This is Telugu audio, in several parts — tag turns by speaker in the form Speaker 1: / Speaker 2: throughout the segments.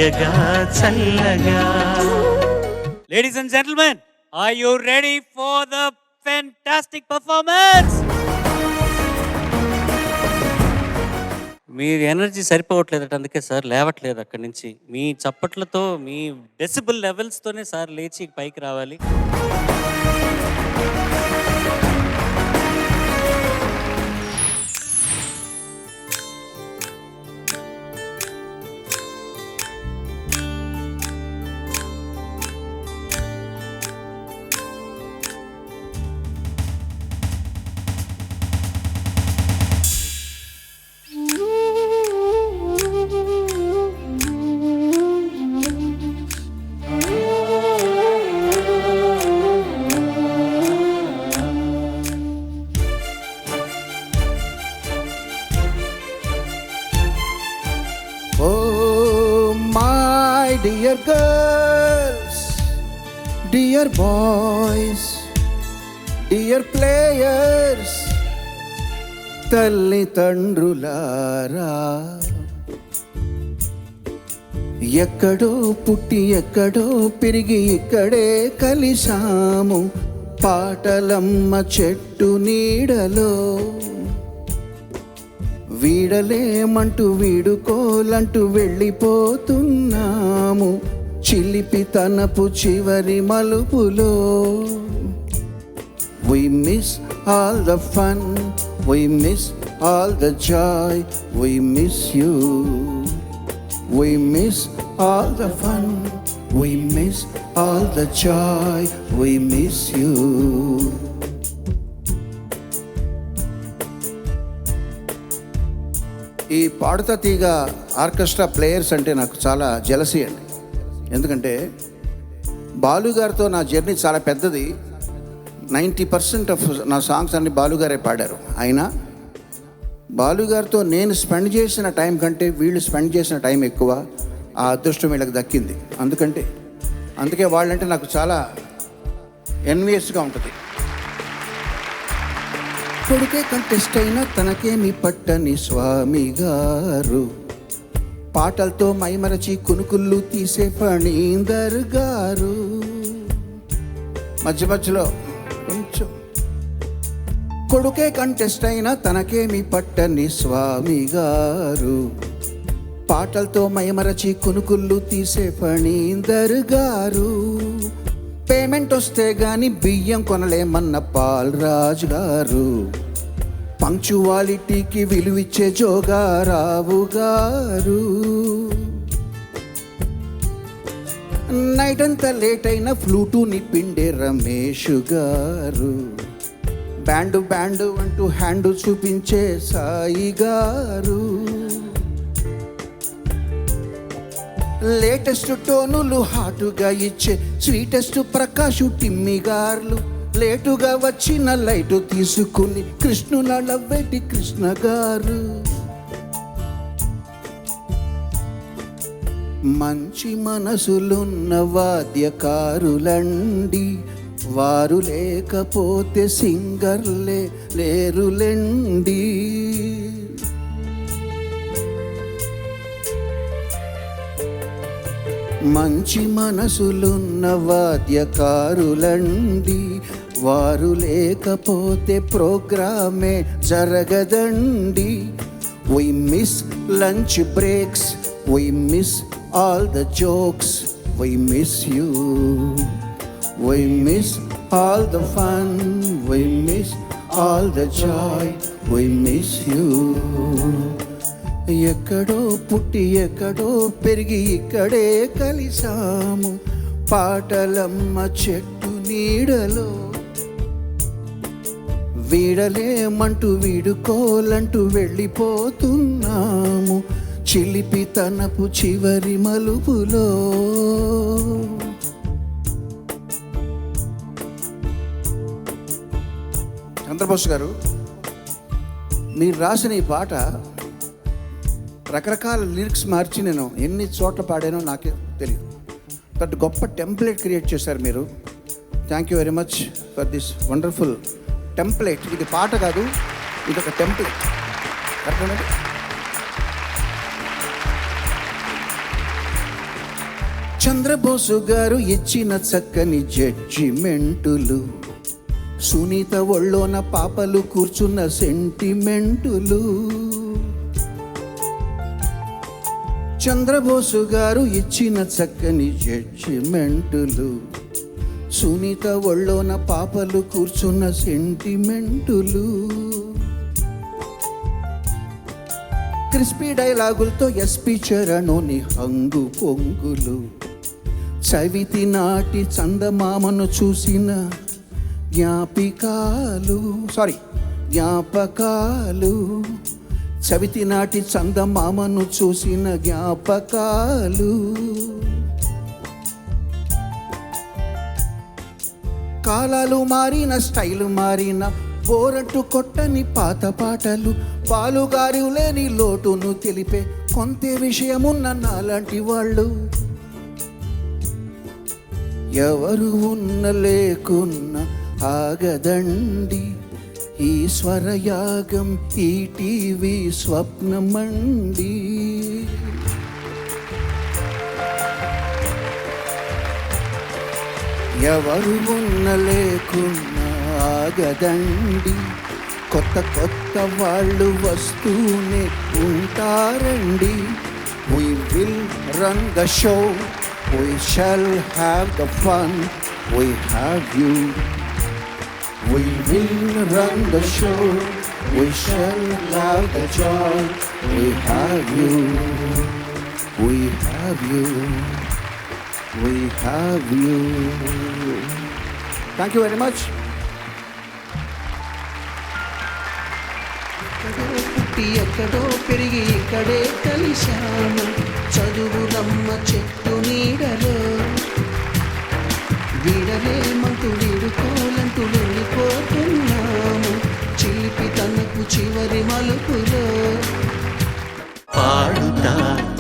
Speaker 1: హాయగా చల్లగా.
Speaker 2: Ladies and gentlemen, are you ready for the fantastic performance? మీ ఎనర్జీ సరిపోవట్లేదట, అందుకే సార్ లేవట్లేదు అక్కడి నుంచి. మీ చప్పట్లతో, మీ డెసిబుల్ లెవెల్స్తోనే సార్ లేచి పైకి రావాలి.
Speaker 3: Oh, my dear girls, dear boys, dear players, తల్లిదండ్రులారా, ఎక్కడో పుట్టి ఎక్కడో పెరిగి ఇక్కడే కలిసాము పాటలమ్మ చెట్టు నీడలో. వీడలేమంటూ వీడుకోలంటూ వెళ్ళిపోతున్నాము చిలిపితనపు చివరి మలుపులో. We miss all the fun, we miss all the joy, we miss you. We miss all the fun, we miss all the joy, we miss you. ఈ పాడుతా తీగ ఆర్కెస్ట్రా ప్లేయర్స్ అంటే నాకు చాలా జెలసీ అండి. ఎందుకంటే బాలుగారితో నా జర్నీ చాలా పెద్దది. 90% ఆఫ్ నా సాంగ్స్ అన్ని బాలుగారే పాడారు. అయినా బాలుగారితో నేను స్పెండ్ చేసిన టైం కంటే వీళ్ళు స్పెండ్ చేసిన టైం ఎక్కువ. ఆ అదృష్టం వీళ్ళకి దక్కింది. అందుకే వాళ్ళంటే నాకు చాలా ఎన్వియస్గా ఉంటుంది. కొడుకే కంటెస్ట్ అయినా తనకేమి పట్టని స్వామి గారు, పాటలతో మైమరచి కునుకుళ్ళు తీసే ఫణీందర్ గారు. మధ్యలో కొంచెం కొడుకే కంటెస్ట్ అయినా తనకేమి పట్టని స్వామి గారు, పాటలతో మైమరచి కునుకుళ్ళు తీసే ఫణీందర్ గారు. పేమెంట్ వస్తే గాని బియ్యం కొనలేమన్న పాల్రాజ్ గారు, పంక్చువాలిటీకి విలువిచ్చే జోగారావు గారు. నైట్ అంతా లేట్ అయిన ఫ్లూటుని పిండే రమేష్ గారు, బ్యాండు అంటూ హ్యాండ్ చూపించే సాయి గారు. లేటెస్ట్ టోనులు హాటుగా ఇచ్చే స్వీటెస్ట్ ప్రకాష్ టిమ్మి గారు, లేటుగా వచ్చిన లైటు తీసుకుని కృష్ణుల లవ్వేటి కృష్ణ గారు. మంచి మనసులున్న వాద్యకారులండి, వారు లేకపోతే సింగర్లే లేరులెండి. మంచి మనసులున్న వాద్యకారులండి, వారు లేకపోతే ప్రోగ్రామే జరగదండి. We miss lunch breaks, we miss all the jokes, we miss you. We miss all the fun, we miss all the joy, we miss you. ఎక్కడో పుట్టి ఎక్కడో పెరిగి ఇక్కడే కలిసాము పాటలమ్మ చెట్టు నీడలో. వీడలేమంటూ వీడుకోలంటూ వెళ్ళిపోతున్నాము చిలిపితనపు చివరి మలుపులో. చంద్రబోస్ గారు, మీరు రాసిన ఈ పాట రకరకాల లిరిక్స్ మార్చి నేను ఎన్ని చోట్ల పాడానో నాకే తెలియదు. బట్ గొప్ప టెంప్లెట్ క్రియేట్ చేశారు మీరు. Thank you very much for this wonderful template. ఇది పాట కాదు, ఇది ఒక టెంప్లెట్. కరెక్ట్. చంద్రబోసు గారు ఇచ్చిన చక్కని జడ్జిమెంటులు, సునీత ఒళ్ళోన పాపలు కూర్చున్న సెంటిమెంటులు. చంద్రబోసు గారు ఇచ్చిన చక్కని జడ్జిమెంటులు, సునీత ఒళ్ళోన పాపలు కూర్చున్న సెంటిమెంటులు. క్రిస్పీ డైలాగులతో ఎస్పి చరణుని హంగు పొంగులు, చవితి నాటి చందమామను చూసిన జ్ఞాపకాలు, చవితి నాటి చందమామను చూసిన జ్ఞాపకాలు. కాలాలు మారిన, స్టైలు మారిన, బోరట్టు కొట్టని పాత పాటలు, బాలుగారు లేని లోటును తెలిపే కొంత విషయమున్న నాలాంటి వాళ్ళు. ఎవరు ఉన్న లేకున్న ఆగదండి ఈ స్వరయాగం, ఈ టీవీ స్వప్నమండి. ఎవరు ఉన్న లేకున్న ఆగదండి, కొత్త కొత్త వాళ్ళు వస్తూనే ఉంటారండి. We will run the show, we shall have the fun, we have you. We will run the show, we shall have the joy, we have you. We have you, we have you. Thank you very much.
Speaker 4: ఎక్కడో పెరిగి ఇక్కడే కలిశాము, చదువులమ్మ చెట్టు నీడలో. వీడలేమంటూ వీడుకోలంటూ వెళ్ళిపోతున్నాము, చిలిపి తనకు చివరి మలుపులో.
Speaker 1: పాడుతా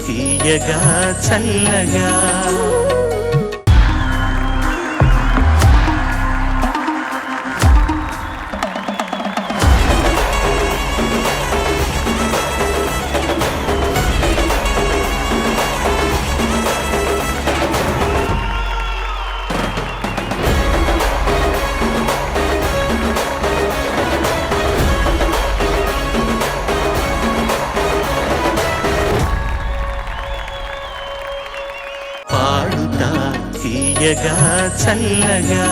Speaker 1: తీయగా చల్లగా, పాడుతా తీయగా చల్లగా.